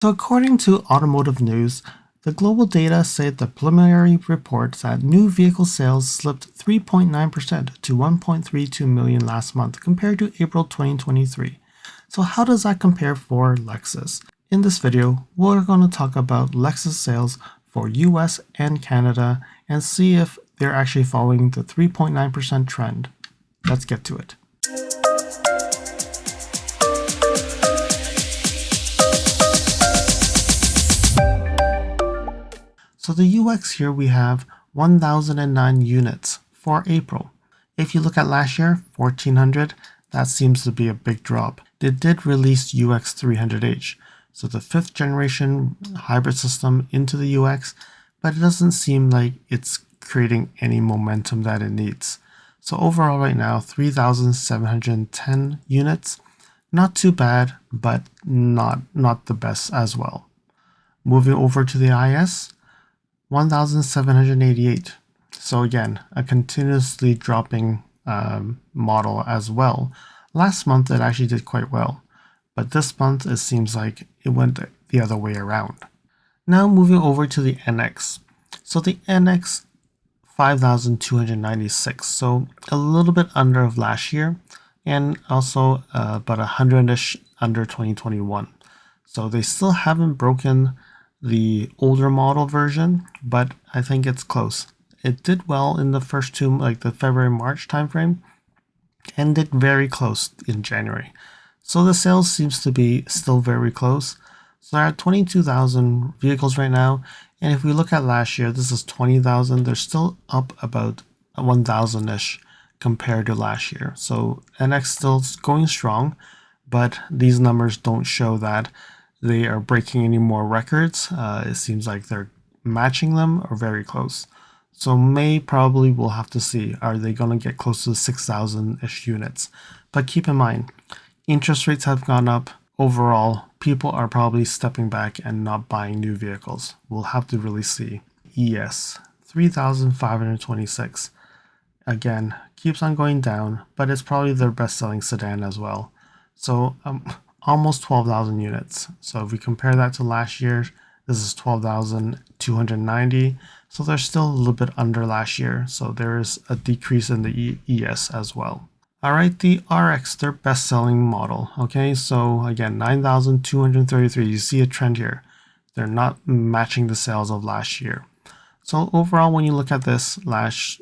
So according to Automotive News, the global data said the preliminary reports that new vehicle sales slipped 3.9% to 1.32 million last month compared to April 2023. So how does that compare for Lexus? In this video, we're going to talk about Lexus sales for US and Canada and see if they're actually following the 3.9% trend. Let's get to it. So the UX here we have 1,009 units for April. If you look at last year, 1,400, that seems to be a big drop. They did release UX 300H, so the 5th generation hybrid system into the UX, but it doesn't seem like it's creating any momentum that it needs. So overall right now, 3,710 units. Not too bad, but not the best as well. Moving over to the IS, 1,788. So again, a continuously dropping model as well. Last month it actually did quite well, but this month it seems like it went the other way around. Now moving over to the NX. So the NX 5,296, so a little bit under of last year, and also about 100-ish under 2021. So they still haven't broken the older model version, but I think it's close. It did well in the first two, like the February-March timeframe, and did very close in January. So the sales seems to be still very close. So they're at 22,000 vehicles right now, and if we look at last year, this is 20,000. They're still up about 1,000-ish compared to last year. So NX still going strong, but these numbers don't show that they are breaking any more records. It seems like they're matching them or very close. So probably we'll have to see. Are they going to get close to 6,000-ish units? But keep in mind, interest rates have gone up. Overall, people are probably stepping back and not buying new vehicles. We'll have to really see. ES, 3,526. Again, keeps on going down, but it's probably their best-selling sedan as well. So almost 12,000 units. So if we compare that to last year, this is 12,290. So they're still a little bit under last year. So there is a decrease in the ES as well. All right, the RX, their best-selling model. Okay, so again, 9,233. You see a trend here. They're not matching the sales of last year. So overall, when you look at this, last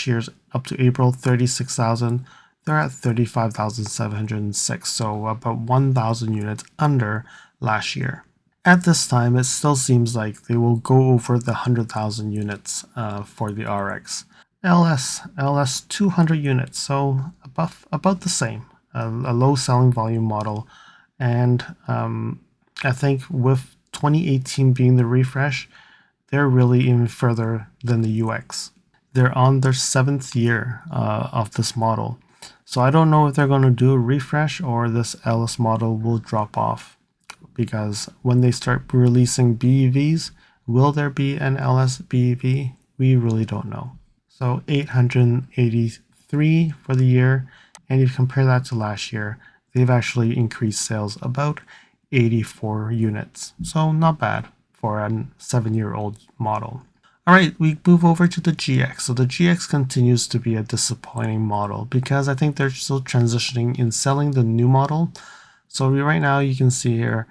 year's up to April, 36,000. They're at 35,706, so about 1,000 units under last year. At this time, it still seems like they will go over the 100,000 units for the RX. LS 200 units, so about the same, a low selling volume model. And I think with 2018 being the refresh, they're really even further than the UX. They're on their 7th year of this model. So I don't know if they're going to do a refresh or this LS model will drop off, because when they start releasing BEVs, will there be an LS BEV? We really don't know. So 883 for the year, and if you compare that to last year, they've actually increased sales about 84 units. So not bad for a 7-year-old model. All right, we move over to the GX. So the GX continues to be a disappointing model because I think they're still transitioning in selling the new model. So right now you can see here,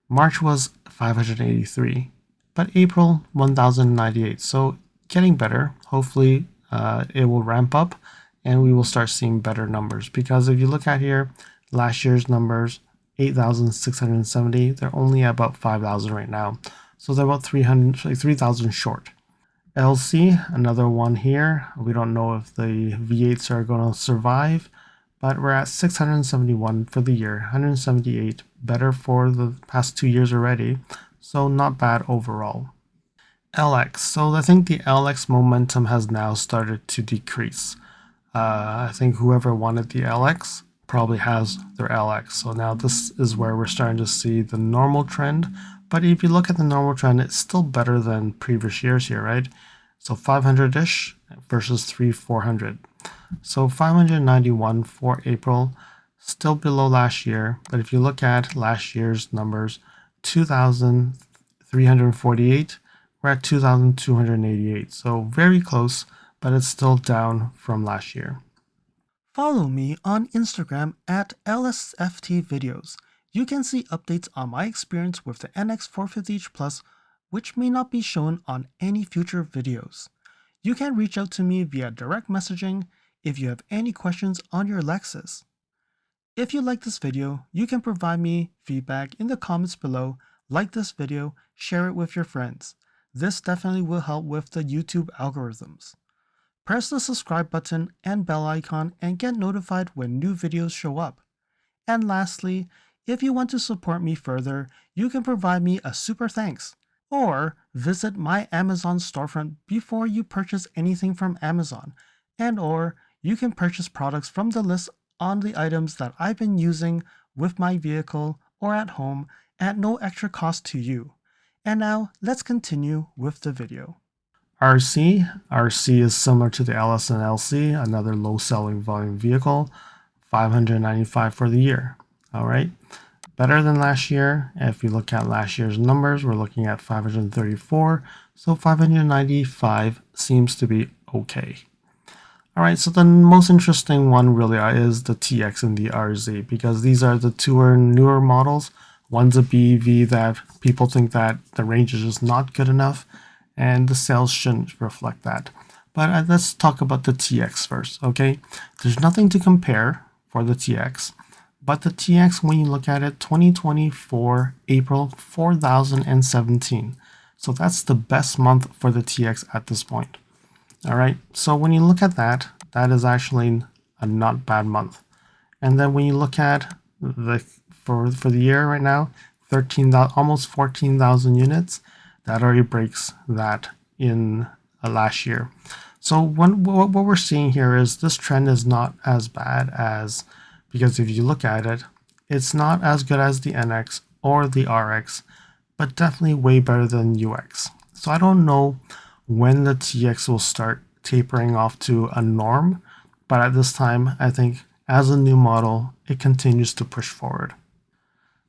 March was 583, but April 1,098. So getting better. Hopefully it will ramp up and we will start seeing better numbers, because if you look at here, last year's numbers, 8,670, they're only at about 5,000 right now. So they're about 3,000 short. LC, another one here. We don't know if the V8s are going to survive, but we're at 671 for the year, 178, better for the past 2 years already, so not bad overall. LX, so I think the LX momentum has now started to decrease. I think whoever wanted the LX probably has their LX, so now this is where we're starting to see the normal trend. But if you look at the normal trend, it's still better than previous years here, right? So 500-ish versus 400. So 591 for April, still below last year. But if you look at last year's numbers, 2,348. We're at 2,288. So very close, but it's still down from last year. Follow me on Instagram at LSFT Videos. You can see updates on my experience with the NX 450H Plus, which may not be shown on any future videos. You can reach out to me via direct messaging if you have any questions on your Lexus. If you like this video, you can provide me feedback in the comments below, like this video, share it with your friends. This definitely will help with the YouTube algorithms. Press the subscribe button and bell icon and get notified when new videos show up. And lastly, if you want to support me further, you can provide me a super thanks, or visit my Amazon storefront before you purchase anything from Amazon, or you can purchase products from the list on the items that I've been using with my vehicle or at home at no extra cost to you. And now let's continue with the video. RC is similar to the LS and LC, another low selling volume vehicle, 595 for the year. All right, better than last year. If you look at last year's numbers, we're looking at 534, so 595 seems to be okay. All right, so the most interesting one really is the TX and the RZ, because these are the two newer models. One's a BEV that people think that the range is just not good enough, and the sales shouldn't reflect that. But let's talk about the TX first, okay? There's nothing to compare for the TX, but the TX, when you look at it, 2024 April 4017. So that's the best month for the TX at this point. All right, so when you look at that, that is actually a not bad month. And then when you look at for the year right now, 13,000, almost 14,000 units, that already breaks that in last year. So what we're seeing here is this trend is not as bad as, because if you look at it, it's not as good as the NX or the RX, but definitely way better than UX. So I don't know when the TX will start tapering off to a norm, but at this time, I think as a new model, it continues to push forward.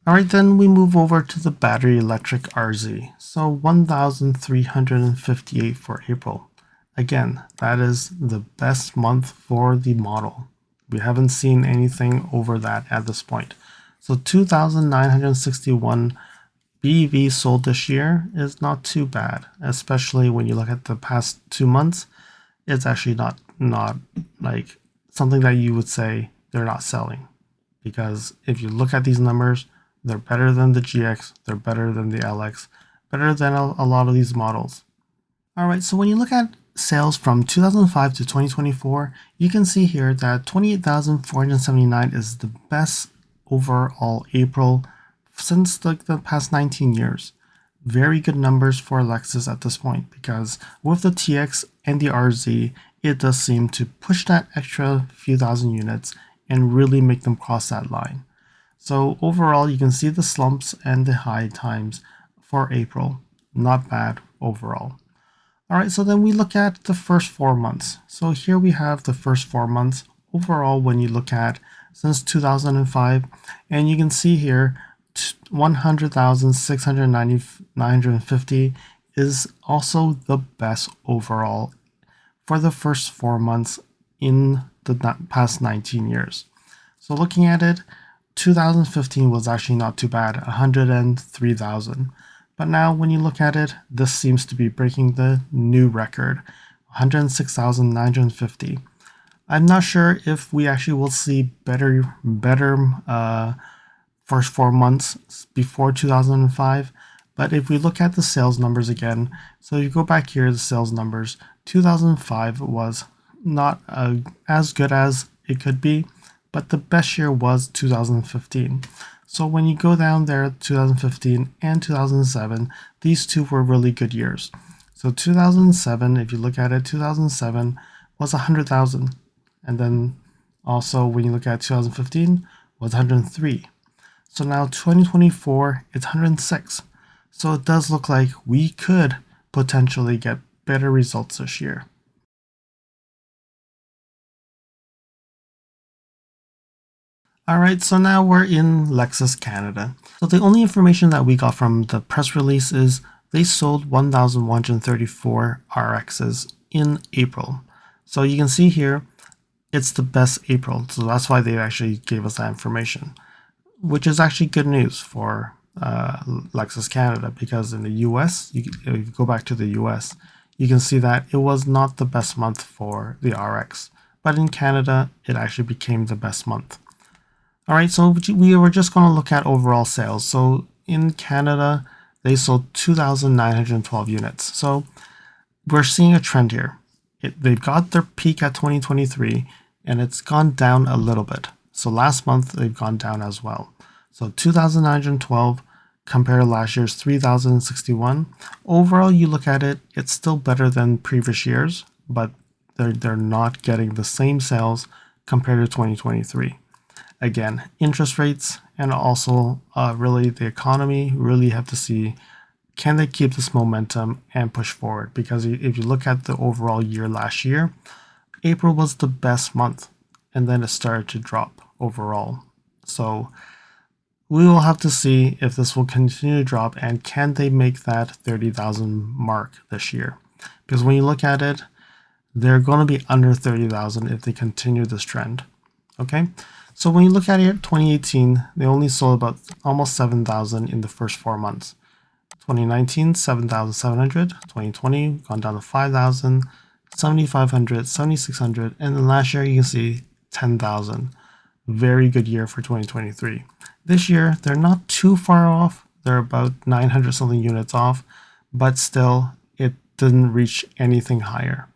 All right, then we move over to the battery electric RZ. So 1,358 for April. Again, that is the best month for the model. We haven't seen anything over that at this point. So 2,961 BEV sold this year is not too bad, especially when you look at the past 2 months. It's actually not like something that you would say they're not selling, because if you look at these numbers, they're better than the GX, they're better than the LX, better than a lot of these models. All right, so when you look at sales from 2005 to 2024, you can see here that 28,479 is the best overall April since the past 19 years. Very good numbers for Lexus at this point, because with the TX and the RZ, it does seem to push that extra few thousand units and really make them cross that line. So overall, you can see the slumps and the high times for April. Not bad overall. All right, so then we look at the first 4 months. So here we have the first 4 months overall when you look at since 2005, and you can see here 100,690 is also the best overall for the first 4 months in the past 19 years. So looking at it, 2015 was actually not too bad, 103,000. But now when you look at it, this seems to be breaking the new record, 106,950. I'm not sure if we actually will see better first 4 months before 2005. But if we look at the sales numbers again, so you go back here, the sales numbers, 2005 was not as good as it could be, but the best year was 2015. So when you go down there, 2015 and 2007, these two were really good years. So 2007, if you look at it, 2007 was 100,000. And then also when you look at 2015 was 103. So now 2024, it's 106. So it does look like we could potentially get better results this year. Alright, so now we're in Lexus Canada. So the only information that we got from the press release is they sold 1,134 RXs in April. So you can see here, it's the best April. So that's why they actually gave us that information, which is actually good news for Lexus Canada, because in the US, if you go back to the US, you can see that it was not the best month for the RX. But in Canada, it actually became the best month. All right, so we were just going to look at overall sales. So in Canada, they sold 2,912 units. So we're seeing a trend here. They got their peak at 2023, and it's gone down a little bit. So last month, they've gone down as well. So 2,912 compared to last year's 3,061. Overall, you look at it, it's still better than previous years, but they're not getting the same sales compared to 2023. Again, interest rates and also really the economy really have to see, can they keep this momentum and push forward? Because if you look at the overall year last year, April was the best month, and then it started to drop overall. So we will have to see if this will continue to drop, and can they make that 30,000 mark this year? Because when you look at it, they're going to be under 30,000 if they continue this trend. Okay, so when you look at it, 2018, they only sold about almost 7,000 in the first 4 months. 2019, 7,700. 2020, gone down to 5,000, 7,500, 7,600, and then last year you can see 10,000. Very good year for 2023. This year, they're not too far off. They're about 900 something units off, but still, it didn't reach anything higher.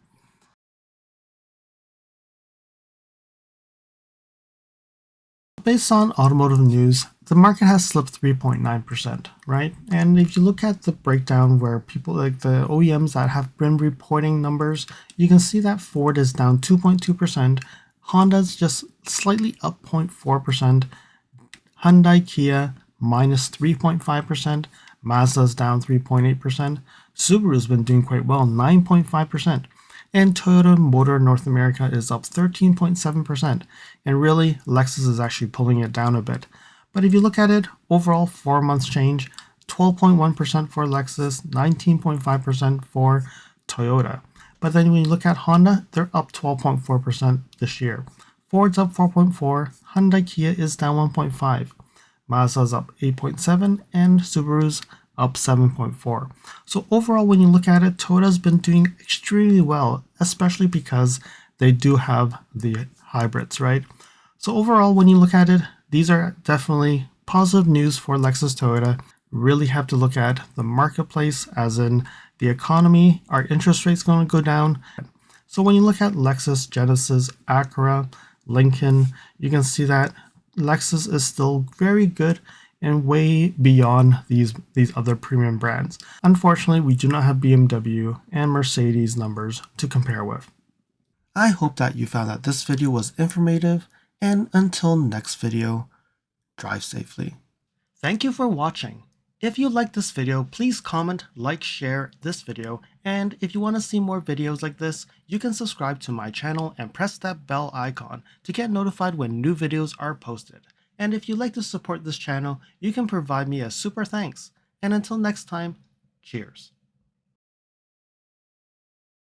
Based on automotive news, the market has slipped 3.9%, right? And if you look at the breakdown where people like the OEMs that have been reporting numbers, you can see that Ford is down 2.2%, Honda's just slightly up 0.4%, Hyundai Kia minus 3.5%, Mazda's down 3.8%, Subaru's been doing quite well, 9.5%. And Toyota Motor North America is up 13.7%. And really, Lexus is actually pulling it down a bit. But if you look at it, overall 4 months change, 12.1% for Lexus, 19.5% for Toyota. But then when you look at Honda, they're up 12.4% this year. Ford's up 4.4%, Hyundai Kia is down 1.5%, Mazda's up 8.7%, and Subaru's up 7.4%. So overall, when you look at it, Toyota's been doing extremely well, especially because they do have the hybrids, right? So overall, when you look at it, these are definitely positive news for Lexus Toyota. Really have to look at the marketplace, as in the economy. Are interest rates going to go down? So when you look at Lexus, Genesis, Acura, Lincoln, you can see that Lexus is still very good and way beyond these other premium brands. Unfortunately, we do not have BMW and Mercedes numbers to compare with. I hope that you found that this video was informative, and until next video, drive safely. Thank you for watching. If you liked this video, please comment, like, share this video, and if you want to see more videos like this, you can subscribe to my channel and press that bell icon to get notified when new videos are posted. And if you'd like to support this channel, you can provide me a super thanks. And until next time, cheers.